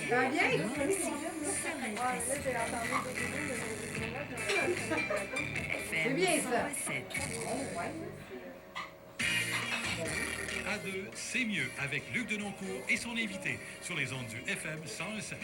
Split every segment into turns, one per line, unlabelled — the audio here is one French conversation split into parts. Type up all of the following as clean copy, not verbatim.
Ça va bien? C'est bien ça.
À deux, c'est mieux avec Luc Denoncourt et son invité sur les ondes du FM 101.7.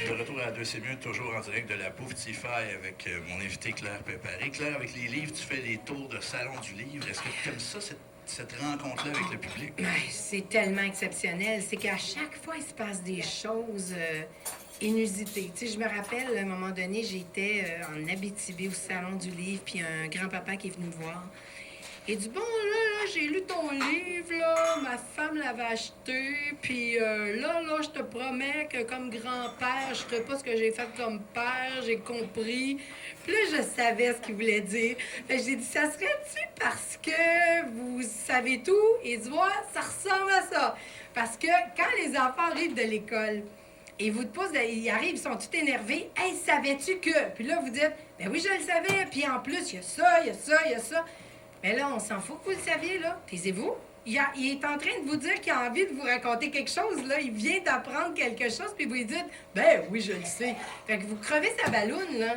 De retour à deux, c'est mieux, toujours en direct de la Bouffe-Tifaille avec mon invité Claire Préparé. Claire, avec les livres, tu fais des tours de salon du livre. Est-ce que tu aimes ça, cette rencontre-là avec le public?
C'est tellement exceptionnel. C'est qu'à chaque fois, il se passe des choses inusitées. Tu sais, je me rappelle, à un moment donné, j'étais en Abitibi au Salon du Livre, puis un grand-papa qui est venu me voir. Il dit, bon, là, j'ai lu ton livre, là, ma femme l'avait acheté, puis là, je te promets que comme grand-père, je ferai pas ce que j'ai fait comme père, j'ai compris. Puis là, je savais ce qu'il voulait dire. Fait que j'ai dit, ça serait-tu parce que vous savez tout? Il dit, ouais, ça ressemble à ça. Parce que quand les enfants arrivent de l'école, et vous te posent, ils arrivent, ils sont tout énervés. Hey, savais-tu que? Puis là, vous dites, ben oui, je le savais. Puis en plus, il y a ça, il y a ça, il y a ça. Mais là, on s'en fout que vous le saviez, là. Taisez-vous. Il est en train de vous dire qu'il a envie de vous raconter quelque chose, là. Il vient d'apprendre quelque chose, puis vous lui dites, ben oui, je le sais. Fait que vous crevez sa balloune, là.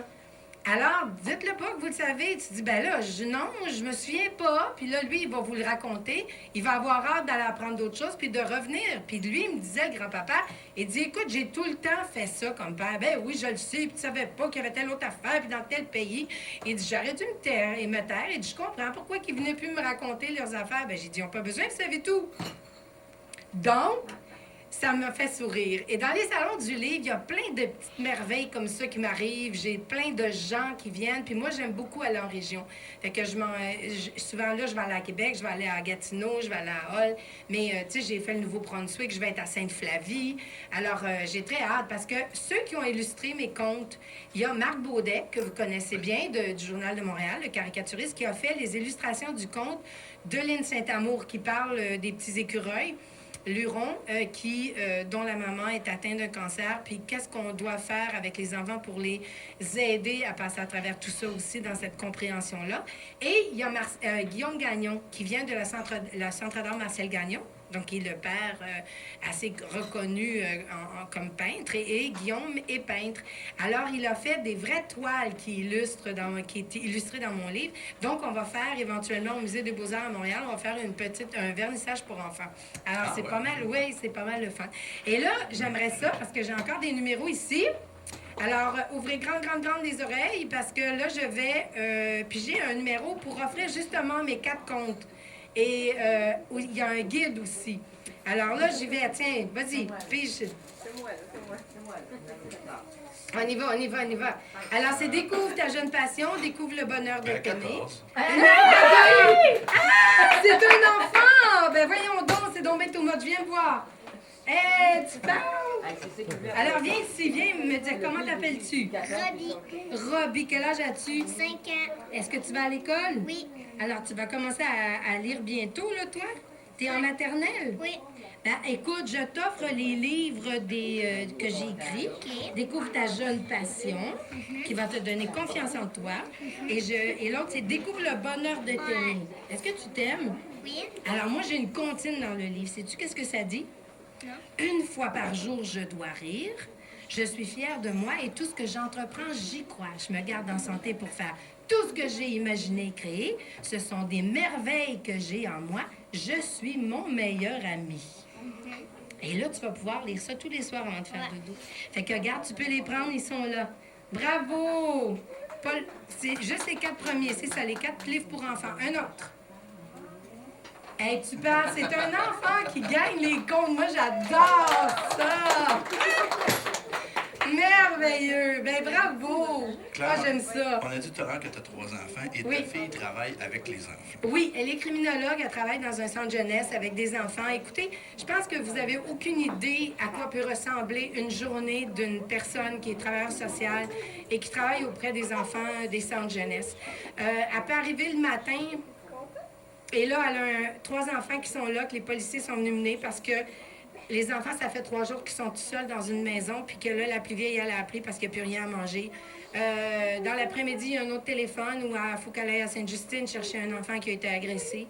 Alors, dites-le pas que vous le savez. Tu dis, ben là, non, je me souviens pas. Puis là, lui, il va vous le raconter. Il va avoir hâte d'aller apprendre d'autres choses, puis de revenir. Puis lui, il me disait, le grand-papa, il dit, écoute, j'ai tout le temps fait ça comme père. Ben oui, je le sais. Puis tu savais pas qu'il y avait telle autre affaire, puis dans tel pays. Il dit, j'aurais dû me taire et me taire. Il dit, je comprends pourquoi ils venaient plus me raconter leurs affaires. Ben j'ai dit, ils n'ont pas besoin, vous savez tout. Donc, ça me fait sourire. Et dans les salons du livre, il y a plein de petites merveilles comme ça qui m'arrivent. J'ai plein de gens qui viennent. Puis moi, j'aime beaucoup aller en région. Fait que souvent là, je vais aller à Québec, je vais aller à Gatineau, je vais aller à Hull. Mais, tu sais, j'ai fait le Nouveau-Brunswick, je vais être à Sainte-Flavie. Alors, j'ai très hâte parce que ceux qui ont illustré mes contes, il y a Marc Baudet, que vous connaissez bien, du Journal de Montréal, le caricaturiste, qui a fait les illustrations du conte de Lynne Saint-Amour, qui parle des petits écureuils. Luron, dont la maman est atteinte d'un cancer, puis qu'est-ce qu'on doit faire avec les enfants pour les aider à passer à travers tout ça aussi dans cette compréhension-là. Et il y a Guillaume Gagnon, qui vient de la Centre d'art Marcel Gagnon, donc qui est le père assez reconnu comme peintre, et Guillaume est peintre. Alors, il a fait des vraies toiles qui étaient illustrées dans mon livre. Donc, on va faire éventuellement au Musée des Beaux-Arts à Montréal, on va faire un vernissage pour enfants. Alors, c'est pas mal, oui, c'est pas mal le fun. Et là, j'aimerais ça, parce que j'ai encore des numéros ici. Alors, ouvrez grand les oreilles, parce que là, je vais piger un numéro pour offrir justement mes 4 contes. Et il y a un guide aussi. Alors là, j'y vais. Tiens, vas-y, pige. C'est moi. On y va. Alors, c'est Découvre ta jeune passion, découvre le bonheur de t'aimer. C'est un enfant! Ben voyons donc, c'est donc bien tout mode. Viens me voir. Hé, tu parles? Alors, viens ici, viens me dire comment t'appelles-tu?
Robbie,
Robbie, quel âge as-tu?
5 ans.
Est-ce que tu vas à l'école?
Oui.
Alors, tu vas commencer à lire bientôt, là, toi? T'es en maternelle?
Oui.
Ben, écoute, je t'offre les livres que j'ai écrits.
OK.
Découvre ta jeune passion, qui va te donner confiance en toi. Et l'autre, c'est Découvre le bonheur de t'aimer. Est-ce que tu t'aimes?
Oui.
Alors, moi, j'ai une comptine dans le livre. Sais-tu qu'est-ce que ça dit?
Non.
Une fois par jour, je dois rire. Je suis fière de moi et tout ce que j'entreprends, j'y crois. Je me garde en santé pour faire tout ce que j'ai imaginé et créé. Ce sont des merveilles que j'ai en moi. Je suis mon meilleur ami. Et là, tu vas pouvoir lire ça tous les soirs avant de faire dodo. Fait que regarde, tu peux les prendre, ils sont là. Bravo! Paul, c'est juste les 4 premiers, c'est ça, les 4 livres pour enfants. Un autre. Hey, tu parles, c'est un enfant qui gagne les comptes. Moi, j'adore ça! Merveilleux! Ben bravo!
Claire,
Moi, j'aime ça.
On a dit tout à l'heure que tu as 3 enfants et
Oui.
ta fille travaille avec les enfants.
Oui, elle est criminologue, elle travaille dans un centre jeunesse avec des enfants. Écoutez, je pense que vous avez aucune idée à quoi peut ressembler une journée d'une personne qui est travailleur social et qui travaille auprès des enfants des centres jeunesse. Elle peut arriver le matin et là, elle a 3 enfants qui sont là, que les policiers sont venus mener parce que les enfants, ça fait 3 jours qu'ils sont tout seuls dans une maison, puis que là, la plus vieille, elle a appelé parce qu'il n'y a plus rien à manger. Dans l'après-midi, il y a un autre téléphone où il faut qu'elle aille à Sainte-Justine chercher un enfant qui a été agressé.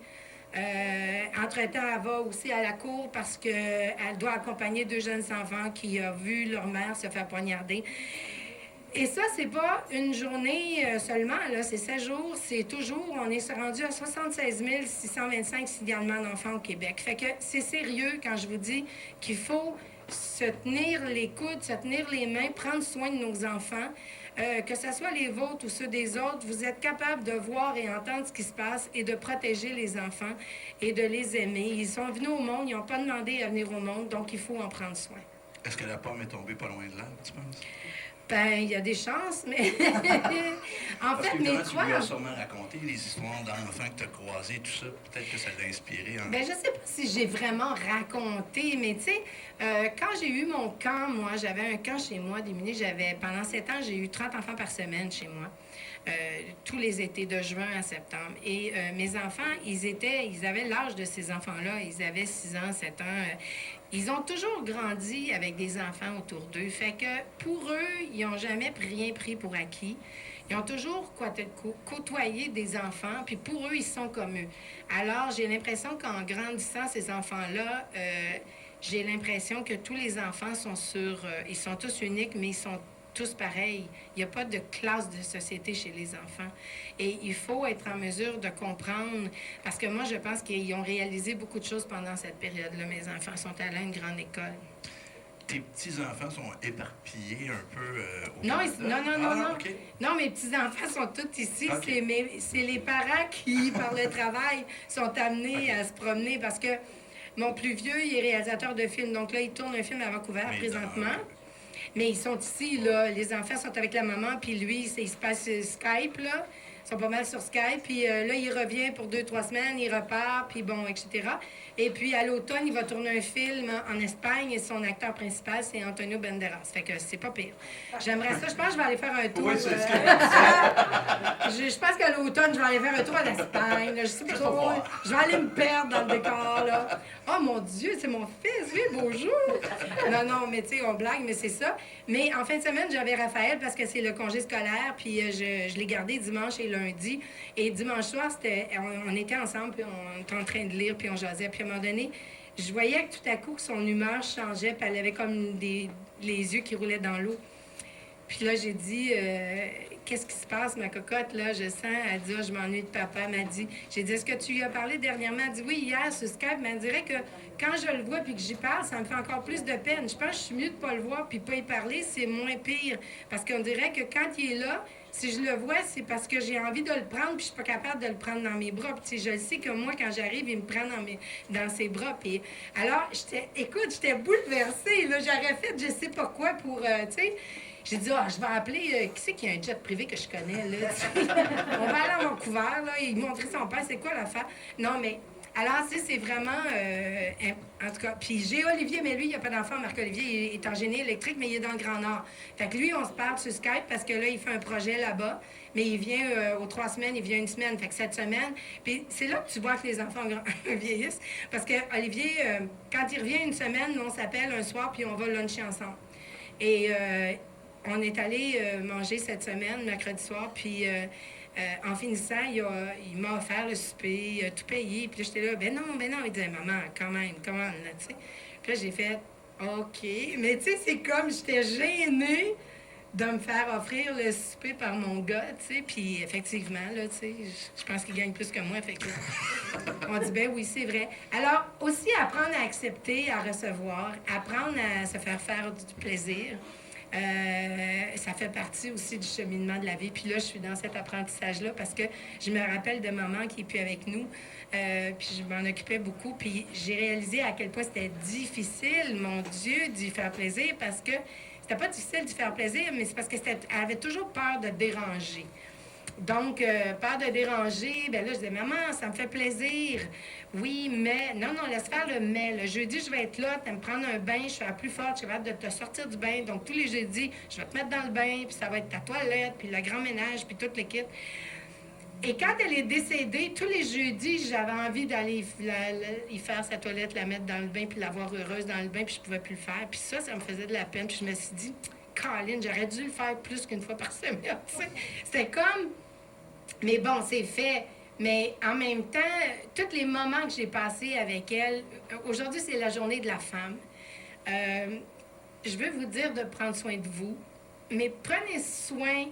Entre-temps, elle va aussi à la cour parce qu'elle doit accompagner 2 jeunes enfants qui ont vu leur mère se faire poignarder. Et ça, c'est pas une journée seulement, là, c'est 7 jours, c'est toujours, on est rendu à 76 625 signalements d'enfants au Québec. Fait que c'est sérieux quand je vous dis qu'il faut se tenir les coudes, se tenir les mains, prendre soin de nos enfants. Que ce soit les vôtres ou ceux des autres, vous êtes capable de voir et entendre ce qui se passe et de protéger les enfants et de les aimer. Ils sont venus au monde, ils n'ont pas demandé à venir au monde, donc il faut en prendre soin.
Est-ce que la pomme est tombée pas loin de l'arbre, tu penses?
Ben, il y a des chances, mais en
Parce
fait,
que
mes
tu lui as
trois...
sûrement raconté les histoires d'enfants que tu as croisés, tout ça. Peut-être que ça l'a inspiré.
Ben, je sais pas si j'ai vraiment raconté, mais tu sais, quand j'ai eu mon camp, moi, j'avais un camp chez moi, pendant 7 ans, j'ai eu 30 enfants par semaine chez moi. Tous les étés, de juin à septembre. Et mes enfants, ils avaient l'âge de ces enfants-là. Ils avaient 6 ans, 7 ans. Ils ont toujours grandi avec des enfants autour d'eux. Fait que pour eux, ils n'ont jamais rien pris pour acquis. Ils ont toujours côtoyé des enfants, puis pour eux, ils sont comme eux. Alors, j'ai l'impression qu'en grandissant, ces enfants-là, j'ai l'impression que tous les enfants sont ils sont tous uniques, mais ils sont tous pareils. Il n'y a pas de classe de société chez les enfants. Et il faut être en mesure de comprendre, parce que moi, je pense qu'ils ont réalisé beaucoup de choses pendant cette période-là. Mes enfants sont allés à une grande école.
Tes petits-enfants sont éparpillés un peu au
Non,
Canada?
non.
OK.
Non, mes petits-enfants sont tous ici.
OK.
C'est les parents qui, par le travail, sont amenés à se promener parce que mon plus vieux, il est réalisateur de films. Donc là, il tourne un film à Vancouver présentement. Mais ils sont ici, là. Les enfants sont avec la maman, puis lui, il se passe Skype, là. Ils sont pas mal sur Skype. Puis là, il revient pour 2-3 semaines, il repart, puis bon, etc. Et puis, à l'automne, il va tourner un film en Espagne et son acteur principal, c'est Antonio Banderas. Fait que c'est pas pire. J'aimerais ça. Je pense que je vais aller faire un tour.
Oui, c'est ce
Je pense qu'à l'automne, je vais aller faire un tour en Espagne. Là. Je sais pas trop. Je vais aller me perdre dans le décor, là. Oh mon Dieu, c'est mon fils. Oui, bonjour. Non, mais tu sais, on blague, mais c'est ça. Mais en fin de semaine, j'avais Raphaël parce que c'est le congé scolaire, puis je l'ai gardé dimanche et lundi. Et dimanche soir, on était ensemble, puis on était en train de lire, puis on jasait. Puis à un moment donné, je voyais que tout à coup, que son humeur changeait, puis elle avait comme les yeux qui roulaient dans l'eau. Puis là, j'ai dit, qu'est-ce qui se passe, ma cocotte, là? Je sens, elle dit, je m'ennuie de papa. Elle m'a dit, j'ai dit, est-ce que tu lui as parlé dernièrement? Elle dit, oui, hier, sur Skype, mais elle dirait que quand je le vois puis que j'y parle, ça me fait encore plus de peine. Je pense que je suis mieux de pas le voir puis pas y parler, c'est moins pire. Parce qu'on dirait que quand il est là, si je le vois, c'est parce que j'ai envie de le prendre puis je suis pas capable de le prendre dans mes bras. Puis je sais que moi, quand j'arrive, il me prend dans ses bras. Puis alors, j'étais bouleversée. Là, j'aurais fait je sais pas quoi pour, tu sais... J'ai dit, je vais appeler, qui c'est qui a un jet privé que je connais, là? On va aller à Vancouver, là, il montrer son père, c'est quoi l'affaire? Non, mais, alors, tu sais, c'est vraiment, en tout cas, puis j'ai Olivier, mais lui, il n'y a pas d'enfant, Marc-Olivier, il est en génie électrique, mais il est dans le Grand Nord. Fait que lui, on se parle sur Skype parce que là, il fait un projet là-bas, mais il vient aux 3 semaines, il vient une semaine, fait que cette semaine, puis c'est là que tu vois que les enfants vieillissent, parce que Olivier, quand il revient une semaine, on s'appelle un soir, puis on va luncher ensemble. Et on est allé manger cette semaine, mercredi soir, puis en finissant, il m'a offert le souper, il a tout payé. Puis là, j'étais là, ben non. Il disait, maman, quand même, comment, là, tu sais. Puis là, j'ai fait, OK. Mais tu sais, c'est comme, j'étais gênée de me faire offrir le souper par mon gars, tu sais. Puis effectivement, là, tu sais, je pense qu'il gagne plus que moi, fait que on dit, ben oui, c'est vrai. Alors, aussi, apprendre à accepter, à recevoir, apprendre à se faire du plaisir. Ça fait partie aussi du cheminement de la vie. Puis là, je suis dans cet apprentissage-là parce que je me rappelle de maman qui n'est plus avec nous. Puis je m'en occupais beaucoup. Puis j'ai réalisé à quel point c'était difficile, mon Dieu, d'y faire plaisir parce que c'était pas difficile d'y faire plaisir, mais c'est parce qu'elle avait toujours peur de déranger. Donc, peur de déranger, ben là, je disais, maman, ça me fait plaisir. Oui, mais, non, laisse faire le mais. Le jeudi, je vais être là, tu vas me prendre un bain, je suis la plus forte, je suis capable de te sortir du bain. Donc, tous les jeudis, je vais te mettre dans le bain, puis ça va être ta toilette, puis le grand ménage, puis toute l'équipe. Et quand elle est décédée, tous les jeudis, j'avais envie d'aller y faire sa toilette, la mettre dans le bain, puis la voir heureuse dans le bain, puis je pouvais plus le faire. Puis ça me faisait de la peine. Puis je me suis dit, Colin, j'aurais dû le faire plus qu'une fois par semaine. T'sais. C'était comme... Mais bon, c'est fait. Mais en même temps, tous les moments que j'ai passés avec elle... Aujourd'hui, c'est la journée de la femme. Je veux vous dire de prendre soin de vous, mais prenez soin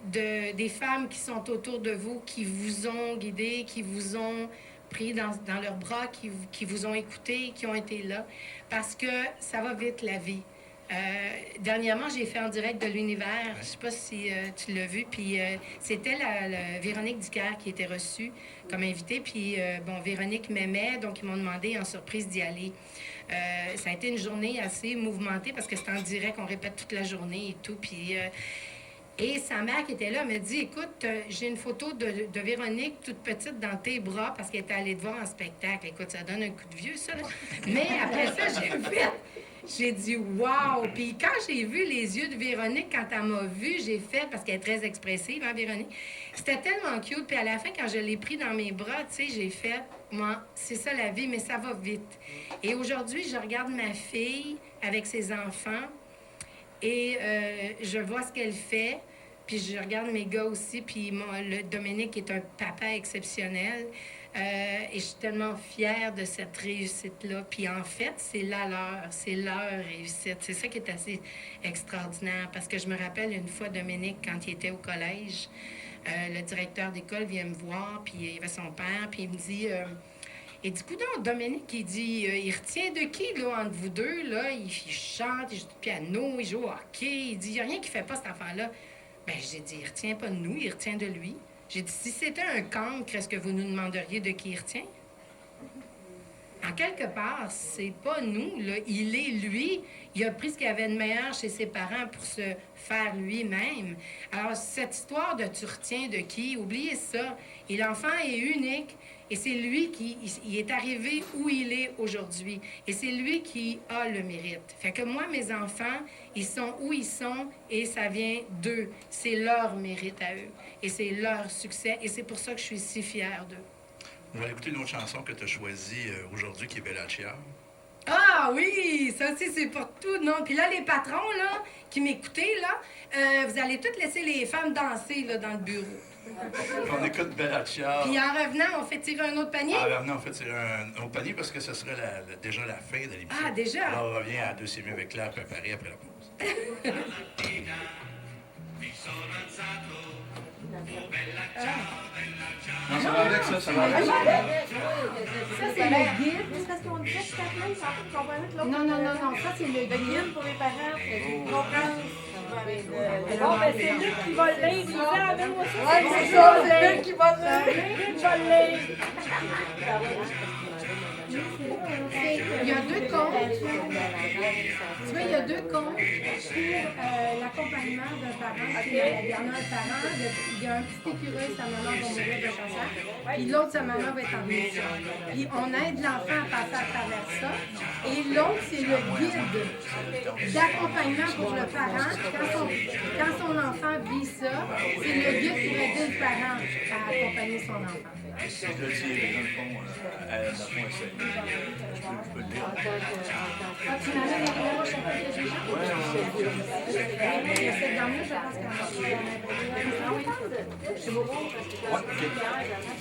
des femmes qui sont autour de vous, qui vous ont guidé, qui vous ont pris dans leurs bras, qui vous ont écouté, qui ont été là, parce que ça va vite, la vie. Dernièrement, j'ai fait en direct de l'univers, je sais pas si tu l'as vu, puis c'était la Véronique Dicker qui était reçue comme invitée, puis bon, Véronique m'aimait, donc ils m'ont demandé en surprise d'y aller. Ça a été une journée assez mouvementée parce que c'était en direct, on répète toute la journée et tout, puis... Et sa mère qui était là me dit, écoute, j'ai une photo de Véronique toute petite dans tes bras parce qu'elle était allée te voir en spectacle. Écoute, ça donne un coup de vieux, ça. Là. Mais après ça, j'ai dit, wow! Puis quand j'ai vu les yeux de Véronique, quand elle m'a vue, j'ai fait, parce qu'elle est très expressive, hein, Véronique? C'était tellement cute. Puis à la fin, quand je l'ai pris dans mes bras, tu sais, j'ai fait, moi, c'est ça la vie, mais ça va vite. Et aujourd'hui, je regarde ma fille avec ses enfants et je vois ce qu'elle fait. Puis je regarde mes gars aussi, puis le Dominique est un papa exceptionnel. Et je suis tellement fière de cette réussite-là. Puis en fait, c'est leur réussite. C'est ça qui est assez extraordinaire. Parce que je me rappelle une fois, Dominique, quand il était au collège, le directeur d'école vient me voir, puis il y avait son père, puis il me dit... Et du coup, donc, Dominique, il dit, il retient de qui, là, entre vous deux, là? Il chante, il joue du piano, il joue au hockey. Il dit, il n'y a rien qui ne fait pas, cet enfant-là. Bien, j'ai dit, il ne retient pas de nous, il retient de lui. J'ai dit, si c'était un cancre, est-ce que vous nous demanderiez de qui il retient? En quelque part, c'est pas nous, là. Il est lui. Il a pris ce qu'il avait de meilleur chez ses parents pour se faire lui-même. Alors, cette histoire de tu retiens de qui, oubliez ça. Et l'enfant est unique. Et c'est lui qui il est arrivé où il est aujourd'hui. Et c'est lui qui a le mérite. Fait que moi, mes enfants, ils sont où ils sont et ça vient d'eux. C'est leur mérite à eux. Et c'est leur succès. Et c'est pour ça que je suis si fière d'eux.
On va écouter une autre chanson que tu as choisie aujourd'hui, qui est Bella Ciao.
Ah oui, ça aussi, c'est pour tout. Non. Puis là, les patrons, là, qui m'écoutaient, là, vous allez toutes laisser les femmes danser, là, dans le bureau.
On écoute Bella Ciao.
Puis en revenant, on fait tirer un autre panier?
En revenant, on fait tirer un autre panier parce que ce serait déjà la fin de l'émission.
Ah, déjà?
Alors, on revient à 2 c'est mieux avec Claire préparée après la pause. Non, ça va avec ça, ça va avec ça.
Ça, c'est le guide. C'est parce qu'on disait que Kathleen, ça comprenait que l'autre... Non. Ça, c'est le guide pour les parents. Bon, ben, c'est Luc qui va le lire. Ouais, c'est ça, c'est Luc qui va le lire. Luc va le lire.
Il y a 2 comptes. Tu vois, il y a 2 comptes pour l'accompagnement d'un parent. Il y en a un parent, il y a un petit écureuil, sa maman va mourir de cancer, puis l'autre, sa maman va être en rémission. Puis on aide l'enfant à passer à travers ça. Et l'autre, c'est le guide d'accompagnement pour le parent. Quand son enfant vit ça, c'est le guide pour aider le parent à accompagner son enfant.
Là, tu es dans le fond, je peux le lire.
Ah, tu m'amènes les cours, je sais pas que j'ai c'est dans le je pense qu'on va faire.
Ouais, OK.